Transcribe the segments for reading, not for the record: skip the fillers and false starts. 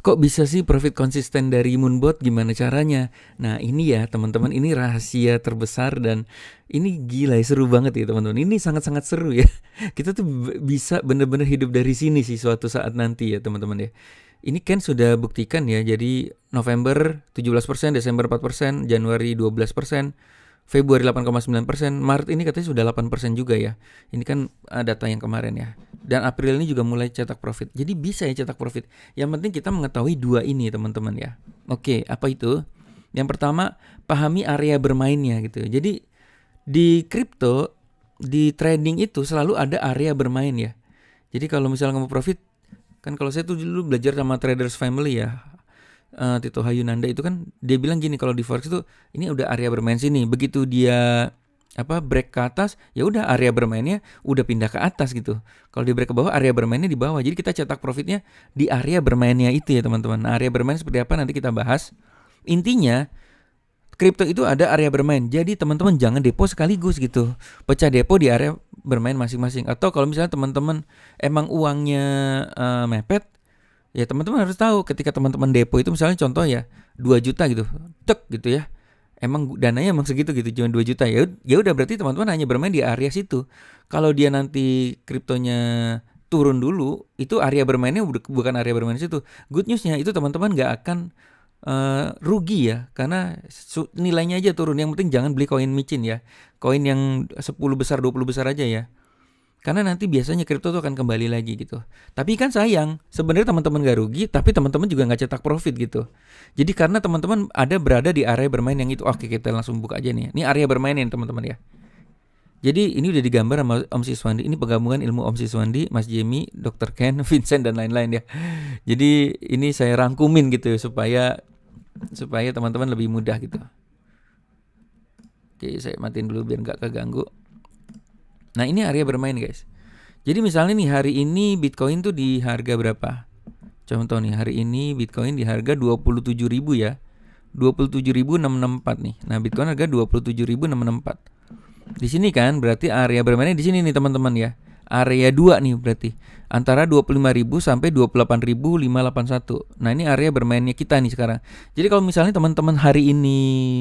Kok bisa sih profit konsisten dari Moonbot? Gimana caranya? Nah ini ya teman-teman, ini rahasia terbesar dan ini gila ya, seru banget ya teman-teman. Ini sangat-sangat seru ya. Kita tuh bisa bener-bener hidup dari sini sih suatu saat nanti ya teman-teman ya. Ini Ken sudah buktikan ya, jadi November 17%, Desember 4%, Januari 12%, Februari 8,9%, Maret ini katanya sudah 8% juga ya. Ini kan data yang kemarin ya. Dan April ini juga mulai cetak profit. Jadi bisa ya cetak profit. Yang penting kita mengetahui dua ini teman-teman ya. Oke, apa itu? Yang pertama, pahami area bermainnya gitu. Jadi di kripto, di trading itu selalu ada area bermain ya. Jadi kalau misalnya kamu profit, kan kalau saya tuh dulu belajar sama Traders Family ya, Tito Hayunanda itu kan dia bilang gini, kalau di forex itu ini udah area bermain sini. Begitu dia break ke atas, ya udah area bermainnya udah pindah ke atas gitu. Kalau dia break ke bawah, area bermainnya di bawah. Jadi kita cetak profitnya di area bermainnya itu ya teman-teman. Nah, area bermain seperti apa nanti kita bahas. Intinya kripto itu ada area bermain. Jadi teman-teman jangan depo sekaligus gitu. Pecah depo di area bermain masing-masing. Atau kalau misalnya teman-teman emang uangnya mepet, ya teman-teman harus tahu ketika teman-teman depo itu misalnya contoh ya 2 juta gitu. Tek gitu ya. Emang dananya emang segitu gitu, cuma 2 juta. Ya udah berarti teman-teman hanya bermain di area situ. Kalau dia nanti kriptonya turun dulu, itu area bermainnya bukan area bermain situ. Good newsnya itu teman-teman nggak akan rugi ya, karena nilainya aja turun. Yang penting jangan beli koin micin ya, koin yang 10 besar 20 besar aja ya, karena nanti biasanya kripto tuh akan kembali lagi gitu. Tapi kan sayang, sebenarnya teman-teman gak rugi, tapi teman-teman juga gak cetak profit gitu. Jadi karena teman-teman berada di area bermain yang itu. Oke, kita langsung buka aja nih. Ini area bermain nih teman-teman ya. Jadi ini udah digambar sama Om Siswandi. Ini penggabungan ilmu Om Siswandi, Mas Jamie, Dr. Ken, Vincent dan lain-lain ya. Jadi ini saya rangkumin gitu supaya teman-teman lebih mudah gitu. Oke, saya matiin dulu biar nggak keganggu. Nah ini area bermain guys. Jadi misalnya nih hari ini Bitcoin tuh di harga berapa? Contoh nih hari ini Bitcoin di harga 27.000 ya. 27.664 nih. Nah Bitcoin harga 27.664. Di sini kan berarti area bermainnya di sini nih teman-teman ya. Area 2 nih berarti antara 25.000 sampai 28.581. Nah ini area bermainnya kita nih sekarang. Jadi kalau misalnya teman-teman hari ini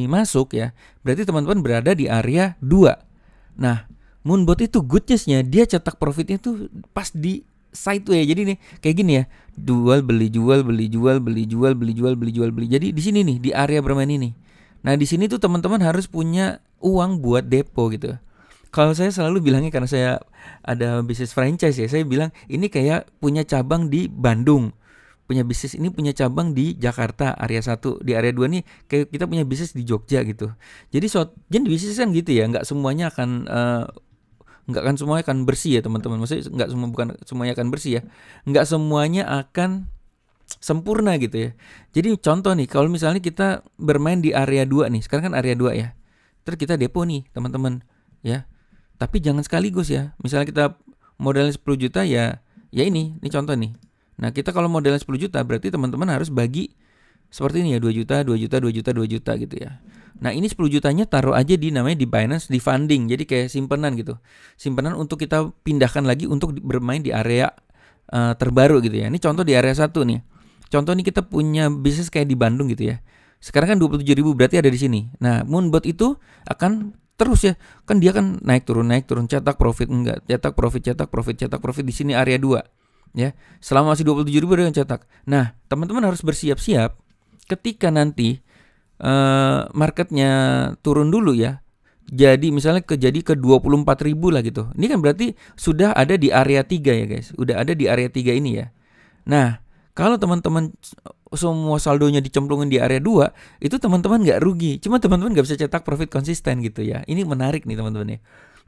masuk ya, berarti teman-teman berada di area 2. Nah Moonbot itu good newsnya, dia cetak profitnya tuh pas di sideway. Jadi nih kayak gini ya, jual beli jual beli jual beli jual beli jual beli jual beli. Jadi di sini nih di area bermain ini. Nah di sini tuh teman-teman harus punya uang buat depo gitu. Kalau saya selalu bilangnya, karena saya ada bisnis franchise ya, saya bilang ini kayak punya cabang di Bandung, punya bisnis ini punya cabang di Jakarta area 1, di area 2 nih kayak kita punya bisnis di Jogja gitu. Jadi jadi bisnis kan gitu ya, nggak semuanya akan semuanya akan bersih ya teman-teman. Maksudnya bukan semuanya akan bersih ya, nggak semuanya akan sempurna gitu ya. Jadi contoh nih, kalau misalnya kita bermain di area 2 nih, sekarang kan area 2 ya, terus kita depo nih teman-teman ya. Tapi jangan sekaligus ya. Misalnya kita modalnya 10 juta ya ini contoh nih. Nah kita kalau modalnya 10 juta berarti teman-teman harus bagi seperti ini ya, 2 juta, 2 juta, 2 juta, 2 juta gitu ya. Nah ini 10 jutanya taruh aja di namanya di Binance, di funding. Jadi kayak simpenan gitu. Simpenan untuk kita pindahkan lagi untuk bermain di area terbaru gitu ya. Ini contoh di area 1 nih. Contoh nih kita punya bisnis kayak di Bandung gitu ya. Sekarang kan 27.000 berarti ada di sini. Nah Moonbot itu akan terus ya, kan dia kan naik turun cetak profit enggak, cetak profit di sini area 2 ya. Selama masih 27.000 dia cetak. Nah, teman-teman harus bersiap-siap ketika nanti marketnya turun dulu ya. Jadi misalnya jadi ke 24.000 lah gitu. Ini kan berarti sudah ada di area 3 ya guys. Udah ada di area 3 ini ya. Nah, kalau teman-teman semua saldonya dicemplungin di area 2, itu teman-teman gak rugi. Cuma teman-teman gak bisa cetak profit konsisten gitu ya. Ini menarik nih teman-teman ya.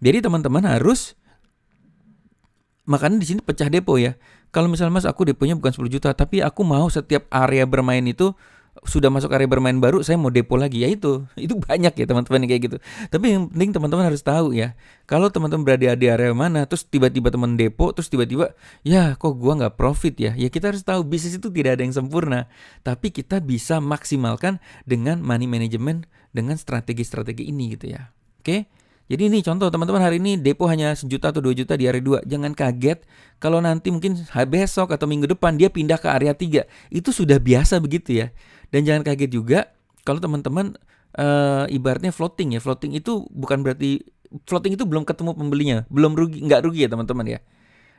Jadi teman-teman harus, makanya di sini pecah depo ya. Kalau misalnya Mas aku deponya bukan 10 juta, tapi aku mau setiap area bermain itu sudah masuk area bermain baru saya mau depo lagi, ya itu banyak ya teman-teman kayak gitu. Tapi yang penting teman-teman harus tahu ya, kalau teman-teman berada di area mana terus tiba-tiba teman depo, terus tiba-tiba ya kok gua nggak profit ya kita harus tahu bisnis itu tidak ada yang sempurna, tapi kita bisa maksimalkan dengan money management, dengan strategi-strategi ini gitu ya. Oke, Jadi ini contoh teman-teman, hari ini depo hanya 1 juta atau 2 juta di area 2. Jangan kaget kalau nanti mungkin besok atau minggu depan dia pindah ke area 3. Itu sudah biasa begitu ya. Dan jangan kaget juga kalau teman-teman ibaratnya floating ya. Floating itu bukan berarti floating itu belum ketemu pembelinya, belum rugi, nggak rugi ya teman-teman ya.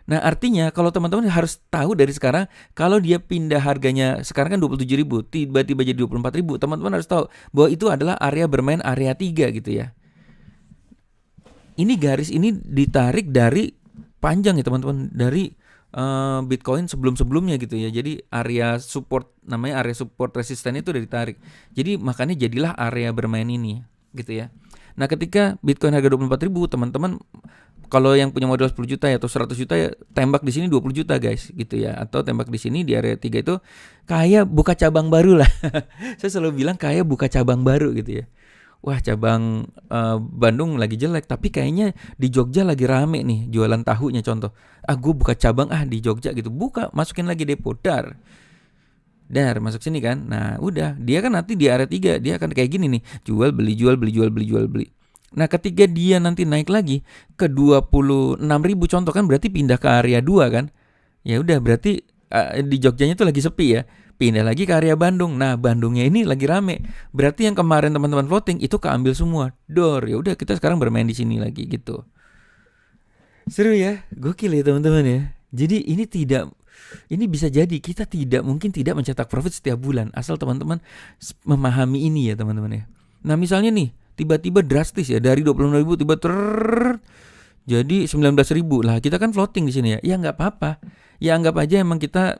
Nah artinya kalau teman-teman harus tahu dari sekarang, kalau dia pindah harganya sekarang kan 27.000, tiba-tiba jadi 24.000, teman-teman harus tahu bahwa itu adalah area bermain area 3 gitu ya. Ini garis ini ditarik dari panjang ya teman-teman, dari Bitcoin sebelum-sebelumnya gitu ya. Jadi area support, namanya area support resisten itu udah ditarik. Jadi makanya jadilah area bermain ini gitu ya. Nah ketika Bitcoin harga 24.000, teman-teman kalau yang punya modal 10 juta ya atau 100 juta ya, tembak di sini 20 juta guys gitu ya. Atau tembak di sini di area 3 itu kayak buka cabang baru lah. Saya selalu bilang kayak buka cabang baru gitu ya. Wah cabang Bandung lagi jelek, tapi kayaknya di Jogja lagi rame nih jualan tahunya contoh. Gue buka cabang di Jogja gitu. Buka, masukin lagi depo, dar masuk sini kan. Nah udah, dia kan nanti di area 3 dia akan kayak gini nih, jual beli jual beli jual beli jual beli. Nah ketika dia nanti naik lagi ke 26.000 contoh kan, berarti pindah ke area 2 kan. Ya udah berarti di Jogjanya tuh lagi sepi ya. Pindah lagi ke area Bandung. Nah Bandungnya ini lagi rame. Berarti yang kemarin teman-teman floating itu keambil semua. Dor, ya udah kita sekarang bermain di sini lagi gitu. Seru ya, gokil ya teman-teman ya. Jadi ini bisa jadi kita mungkin tidak mencetak profit setiap bulan, asal teman-teman memahami ini ya teman-teman ya. Nah misalnya nih tiba-tiba drastis ya, dari 26.000 tiba jadi 19.000 lah, kita kan floating di sini ya. Ya nggak apa-apa. Ya anggap aja emang kita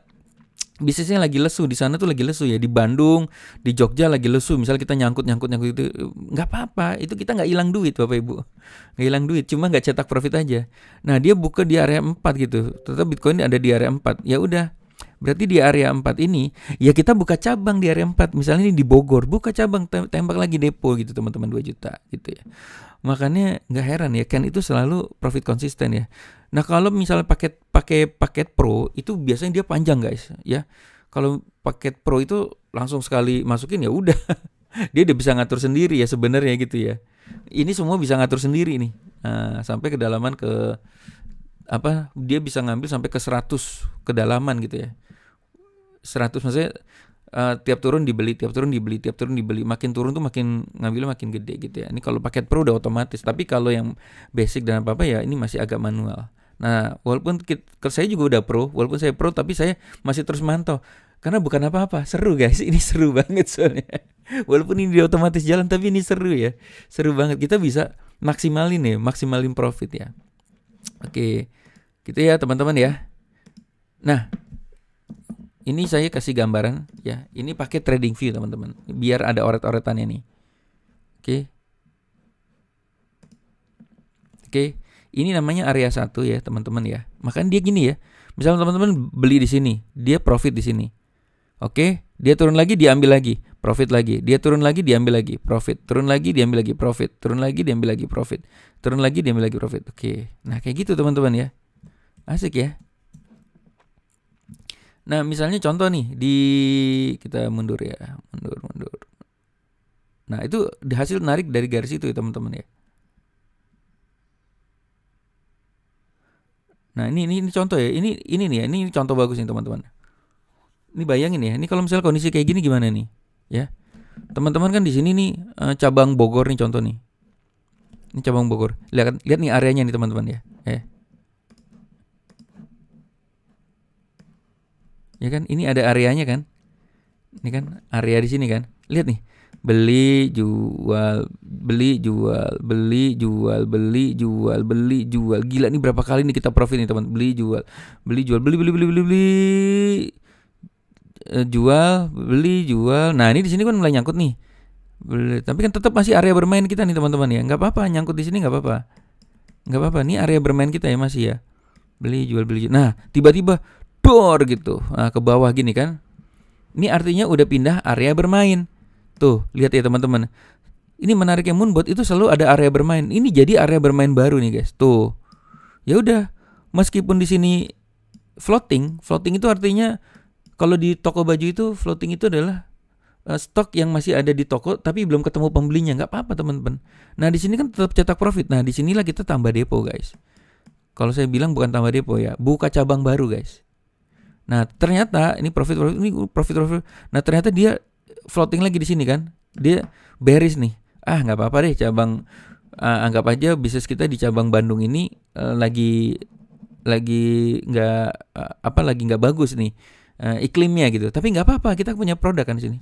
bisnisnya lagi lesu di sana tuh, lagi lesu ya, di Bandung, di Jogja lagi lesu. Misal kita nyangkut itu, nggak apa-apa. Itu kita nggak hilang duit Bapak Ibu, nggak hilang duit, cuma nggak cetak profit aja. Nah dia buka di area 4 gitu, tetap Bitcoin ada di area 4. Ya udah, berarti di area 4 ini ya kita buka cabang di area 4. Misalnya ini di Bogor, buka cabang, tembak lagi depo gitu teman-teman, 2 juta gitu ya. Makanya nggak heran ya, Ken itu selalu profit konsisten ya. Nah kalau misalnya paket Pro itu biasanya dia panjang guys ya. Kalau paket Pro itu langsung sekali masukin ya udah, dia udah bisa ngatur sendiri ya sebenarnya gitu ya. Ini semua bisa ngatur sendiri nih. Nah, sampai kedalaman ke dia bisa ngambil sampai ke 100 kedalaman gitu ya. 100 maksudnya tiap turun dibeli, makin turun tuh makin ngambilnya makin gede gitu ya. Ini kalau paket Pro udah otomatis, tapi kalau yang basic dan apa ya ini masih agak manual. Nah walaupun saya juga udah Pro, walaupun saya Pro tapi saya masih terus mantau karena bukan apa-apa, seru guys, ini seru banget soalnya. Walaupun ini otomatis jalan tapi ini seru ya, seru banget, kita bisa maksimalin profit ya. Oke, gitu ya teman-teman ya. Nah ini saya kasih gambaran ya. Ini pakai trading view teman-teman, biar ada oret-oretannya nih. Oke. Ini namanya area 1 ya teman-teman ya. Makanya dia gini ya. Misalnya teman-teman beli di sini, dia profit di sini. Oke, dia turun lagi diambil lagi, profit lagi. Dia turun lagi diambil lagi, profit. Turun lagi diambil lagi, profit. Turun lagi diambil lagi, profit. Turun lagi diambil lagi, profit. Oke. Nah, kayak gitu teman-teman ya. Asik ya. Nah misalnya contoh nih, kita mundur ya, mundur. Nah itu hasil narik dari garis itu ya teman-teman ya. Nah ini contoh ya, ini nih ya, ini contoh bagus nih teman-teman. Ini bayangin ya, ini kalau misalnya kondisi kayak gini gimana nih, ya teman-teman kan di sini nih cabang Bogor nih contoh nih. Ini cabang Bogor, lihat nih areanya nih teman-teman ya. Ya kan, ini ada areanya kan. Ini kan area di sini kan. Lihat nih. Beli, jual, beli, jual, beli, jual, beli, jual, beli, jual. Gila nih berapa kali nih kita profit nih teman. Beli, jual, beli, jual, beli, jual, beli, jual. Nah, ini di sini kan mulai nyangkut nih. Tapi kan tetap masih area bermain kita nih teman-teman ya. Enggak apa-apa nyangkut di sini, enggak apa-apa. Enggak apa-apa, nih area bermain kita ya masih ya. Beli, jual, beli, jual. Nah, tiba-tiba dor gitu. Nah, ke bawah gini kan. Ini artinya udah pindah area bermain. Tuh, lihat ya teman-teman. Ini menariknya Moonbot itu selalu ada area bermain. Ini jadi area bermain baru nih guys. Tuh. Ya udah, meskipun di sini floating itu artinya kalau di toko baju itu floating itu adalah stok yang masih ada di toko tapi belum ketemu pembelinya, nggak apa-apa teman-teman. Nah di sini kan tetap cetak profit. Nah di sinilah kita tambah depo guys. Kalau saya bilang bukan tambah depo ya, buka cabang baru guys. Nah ternyata ini profit. Nah ternyata dia floating lagi di sini kan, dia bearish nih. Nggak apa-apa deh cabang. Anggap aja bisnis kita di cabang Bandung ini lagi nggak bagus nih iklimnya gitu. Tapi nggak apa-apa, kita punya produk kan di sini.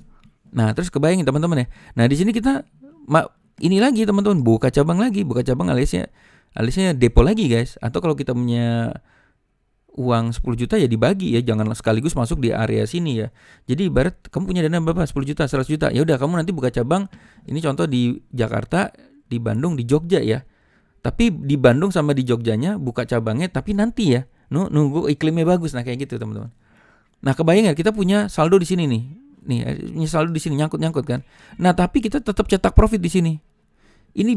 Nah terus kebayangin teman-teman ya. Nah di sini kita ini lagi teman-teman, buka cabang aliasnya depo lagi guys. Atau kalau kita punya uang 10 juta ya dibagi ya, jangan sekaligus masuk di area sini ya. Jadi ibarat kamu punya dana berapa? 10 juta, 100 juta. Ya udah kamu nanti buka cabang. Ini contoh di Jakarta, di Bandung, di Jogja ya. Tapi di Bandung sama di Jogjanya buka cabangnya, tapi nanti ya nunggu iklimnya bagus. Nah kayak gitu teman-teman. Nah kebayang ya, kita punya saldo di sini nih. Punya saldo di sini nyangkut kan. Nah tapi kita tetap cetak profit di sini. Ini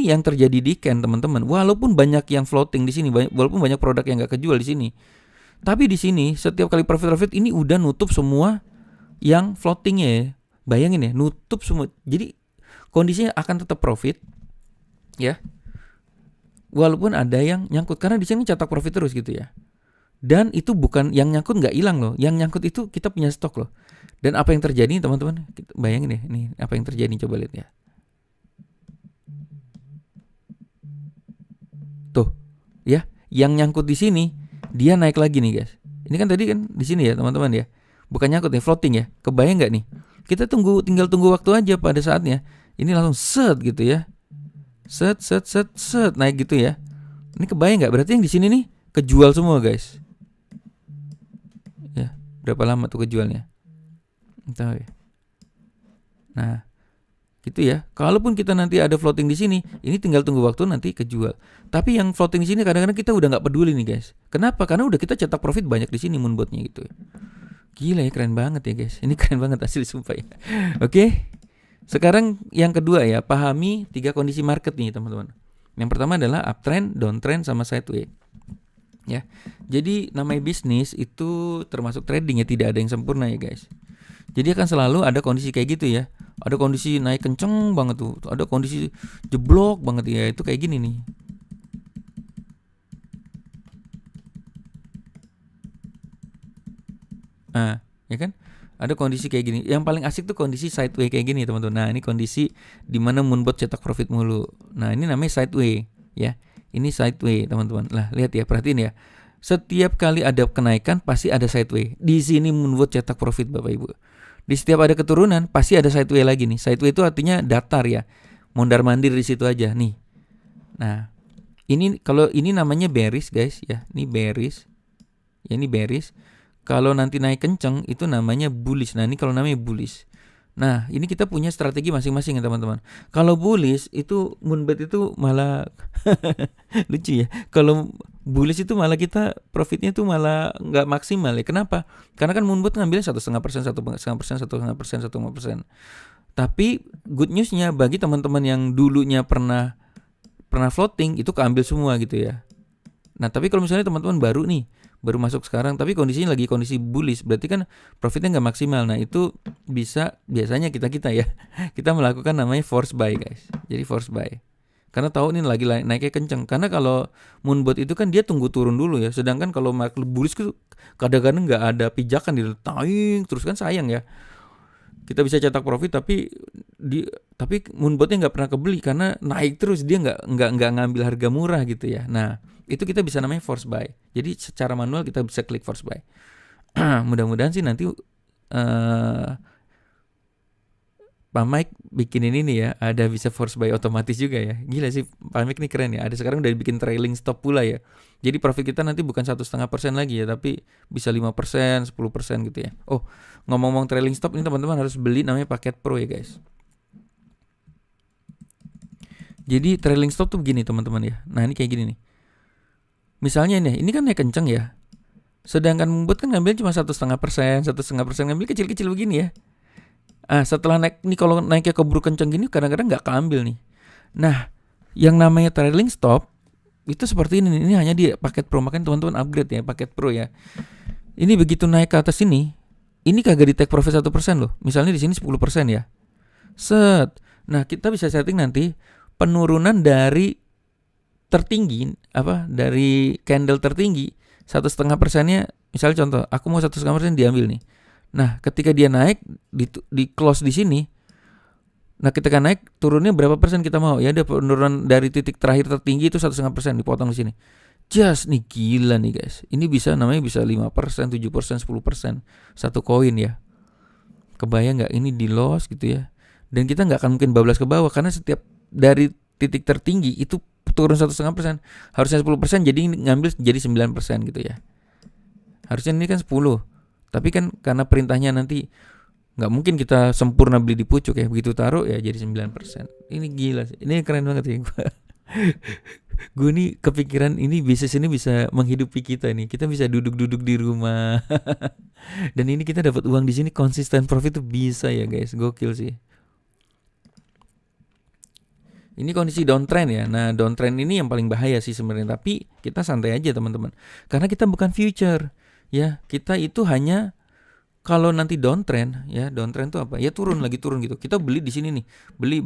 yang terjadi di Ken teman-teman. Walaupun banyak yang floating di sini, walaupun banyak produk yang nggak kejual di sini, tapi di sini setiap kali profit ini udah nutup semua yang floatingnya ya. Bayangin ya, nutup semua. Jadi kondisinya akan tetap profit ya. Walaupun ada yang nyangkut, karena di sini cetak profit terus gitu ya. Dan itu bukan yang nyangkut, nggak hilang loh. Yang nyangkut itu kita punya stok loh. Dan apa yang terjadi teman-teman? Bayangin deh, nih apa yang terjadi, coba lihat ya. Tuh, ya, yang nyangkut di sini dia naik lagi nih guys. Ini kan tadi kan di sini ya teman-teman ya. Bukan nyangkut nih, floating ya. Kebayang nggak nih? Kita tinggal tunggu waktu aja pada saatnya. Ini langsung set gitu ya. Set naik gitu ya. Ini kebayang nggak? Berarti yang di sini nih kejual semua guys. Ya, berapa lama tuh kejualnya? Entah ya. Nah, gitu ya. Kalaupun kita nanti ada floating di sini, ini tinggal tunggu waktu nanti kejual. Tapi yang floating di sini kadang-kadang kita udah nggak peduli nih guys. Kenapa? Karena udah kita cetak profit banyak di sini moonbotnya gitu. Gila ya, keren banget ya guys. Ini keren banget asli sumpah ya. Oke. Sekarang yang kedua ya, pahami 3 kondisi market nih teman-teman. Yang pertama adalah uptrend, downtrend, sama sideway. Ya. Jadi namanya bisnis itu termasuk trading ya, tidak ada yang sempurna ya guys. Jadi akan selalu ada kondisi kayak gitu ya. Ada kondisi naik kenceng banget tuh, ada kondisi jeblok banget ya, itu kayak gini nih. Ya kan? Ada kondisi kayak gini. Yang paling asik tuh kondisi sideway kayak gini teman-teman. Nah ini kondisi dimana moonbot cetak profit mulu. Nah ini namanya sideway ya. Ini sideway teman-teman. Lah lihat ya, perhatiin ya. Setiap kali ada kenaikan pasti ada sideway. Di sini moonbot cetak profit Bapak Ibu. Di setiap ada keturunan pasti ada sideway lagi nih. Sideway itu artinya datar ya. Mondar-mandir di situ aja nih. Nah ini kalau ini namanya bearish guys ya. Ini bearish. Ya ini bearish. Kalau nanti naik kenceng itu namanya bullish. Nah ini kalau namanya bullish. Nah ini kita punya strategi masing-masing ya teman-teman. Kalau bullish itu moonbet itu malah lucu ya. Kalau bullish itu malah kita profitnya tuh malah nggak maksimal ya. Kenapa? Karena kan moonbet ngambilnya 1,5%, 1,5%. Tapi good newsnya bagi teman-teman yang dulunya pernah floating itu keambil semua gitu ya. Nah tapi kalau misalnya teman-teman baru masuk sekarang, tapi kondisinya lagi kondisi bullish, berarti kan profitnya nggak maksimal. Nah itu biasanya kita ya, kita melakukan namanya force buy guys. Jadi force buy, karena tahu ini lagi naiknya kenceng. Karena kalau moonbot itu kan dia tunggu turun dulu ya, sedangkan kalau market bullish itu kadang-kadang nggak ada pijakan di taing terus kan sayang ya. Kita bisa cetak profit tapi moonbotnya nggak pernah kebeli karena naik terus, dia nggak ngambil harga murah gitu ya. Nah itu kita bisa namanya force buy. Jadi secara manual kita bisa klik force buy. Mudah-mudahan sih nanti Pak Mike bikinin ini ya, ada bisa force buy otomatis juga ya. Gila sih Pak Mike nih keren ya. Ada sekarang udah bikin trailing stop pula ya. Jadi profit kita nanti bukan 1,5% lagi ya, tapi bisa 5%, 10% gitu ya. Oh, ngomong-ngomong trailing stop ini teman-teman harus beli namanya paket pro ya guys. Jadi trailing stop tuh begini teman-teman ya. Nah ini kayak gini nih. Misalnya nih, ini kan naik kenceng ya. Sedangkan moonbot kan ngambil cuma 1,5%, ngambil kecil-kecil begini ya. Setelah naik nih, kalau naiknya keburu kenceng gini kadang-kadang nggak keambil nih. Nah, yang namanya trailing stop itu seperti ini. Ini hanya di paket pro, makanya teman-teman upgrade ya paket pro ya. Ini begitu naik ke atas ini, ini kagak di take profit 1% loh. Misalnya di sini 10% ya. Set. Nah, kita bisa setting nanti penurunan dari tertinggi dari candle tertinggi 1,5%-nya. Misalnya contoh, aku mau 1,5% diambil nih. Nah, ketika dia naik di close di sini. Nah, ketika naik turunnya berapa persen kita mau? Ya, ada penurunan dari titik terakhir tertinggi itu 1,5% dipotong di sini. Just nih gila nih guys. Ini bisa namanya bisa 5%, 7%, 10% satu koin ya. Kebayang nggak ini di loss gitu ya? Dan kita nggak akan mungkin bablas ke bawah karena setiap dari titik tertinggi itu turun 1,5%. Harusnya 10% jadi ngambil jadi 9% gitu ya. Harusnya ini kan 10. Tapi kan karena perintahnya nanti nggak mungkin kita sempurna beli di pucuk ya, begitu taruh ya jadi 9%. Ini gila sih, ini keren banget sih. Gue nih kepikiran ini bisnis ini bisa menghidupi kita nih, kita bisa duduk-duduk di rumah dan ini kita dapat uang di sini konsisten profit tuh bisa ya guys, gokil sih. Ini kondisi downtrend ya. Nah, downtrend ini yang paling bahaya sih sebenarnya. Tapi kita santai aja teman-teman. Karena kita bukan future. Ya, kita itu hanya kalau nanti downtrend, ya downtrend tuh apa? Ya turun lagi turun gitu. Kita beli di sini nih, beli,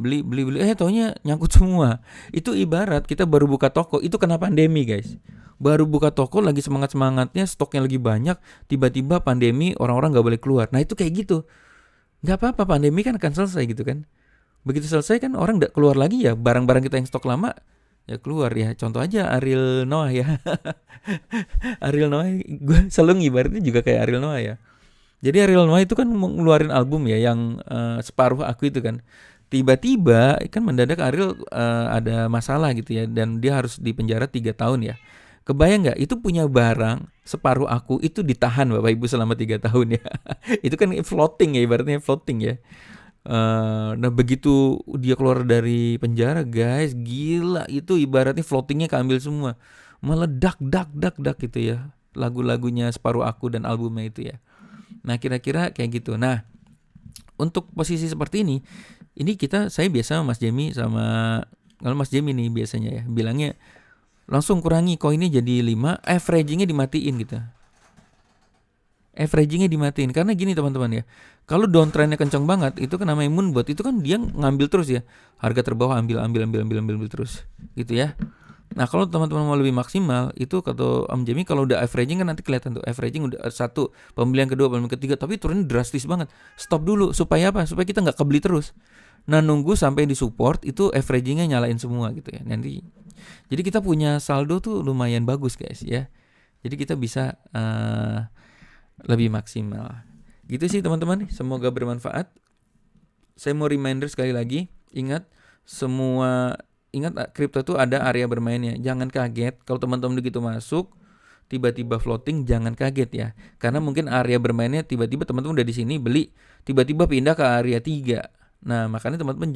taunya nyangkut semua. Itu ibarat kita baru buka toko, itu kena pandemi guys. Baru buka toko lagi semangatnya, stoknya lagi banyak, tiba-tiba pandemi orang-orang nggak boleh keluar. Nah itu kayak gitu. Nggak apa-apa, pandemi kan akan selesai gitu kan. Begitu selesai kan orang nggak keluar lagi ya, barang-barang kita yang stok lama ya keluar ya. Contoh aja Ariel Noah ya. Ariel Noah, gue selalu ngibaratnya juga kayak Ariel Noah ya. Jadi Ariel Noah itu kan ngeluarin album ya yang Separuh Aku itu kan. Tiba-tiba kan mendadak Ariel ada masalah gitu ya dan dia harus dipenjara 3 tahun ya. Kebayang nggak? Itu punya barang Separuh Aku itu ditahan Bapak Ibu selama 3 tahun ya. Itu kan floating ya, ibaratnya floating ya. Nah begitu dia keluar dari penjara guys, gila itu ibaratnya floatingnya keambil semua. Meledak dak gitu ya. Lagu-lagunya Separuh Aku dan albumnya itu ya. Nah kira-kira kayak gitu. Nah untuk posisi seperti ini saya biasa Mas Jemi sama kalau Mas Jemi nih biasanya ya bilangnya langsung kurangi koinnya jadi 5, averagingnya dimatiin gitu. Averagingnya dimatiin karena gini teman-teman ya. Kalau downtrendnya kencang banget itu kan namanya moonbot, itu kan dia ngambil terus ya. Harga terbawah ambil terus gitu ya. Nah kalau teman-teman mau lebih maksimal itu kata Om Jemi kalau udah averaging kan nanti kelihatan tuh averaging udah 1 pembelian kedua pembelian ketiga tapi turunnya drastis banget. Stop dulu supaya apa? Supaya kita nggak kebeli terus. Nah nunggu sampai di support itu averagingnya nyalain semua gitu ya. Nanti jadi kita punya saldo tuh lumayan bagus guys ya. Jadi kita bisa lebih maksimal. Gitu sih teman-teman. Semoga bermanfaat. Saya mau reminder sekali lagi, ingat kripto tuh ada area bermainnya. Jangan kaget kalau teman-teman begitu masuk tiba-tiba floating, jangan kaget ya. Karena mungkin area bermainnya tiba-tiba teman-teman udah di sini beli, tiba-tiba pindah ke area 3. Nah, makanya teman-teman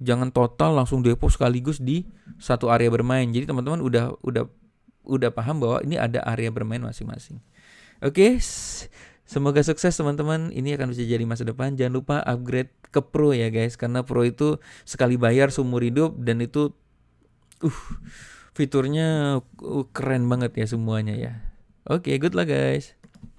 jangan total langsung depo sekaligus di satu area bermain. Jadi teman-teman udah paham bahwa ini ada area bermain masing-masing. Oke. Semoga sukses teman-teman. Ini akan bisa jadi masa depan. Jangan lupa upgrade ke Pro ya guys. Karena Pro itu sekali bayar seumur hidup. Dan itu fiturnya keren banget ya semuanya ya. Oke, good luck guys.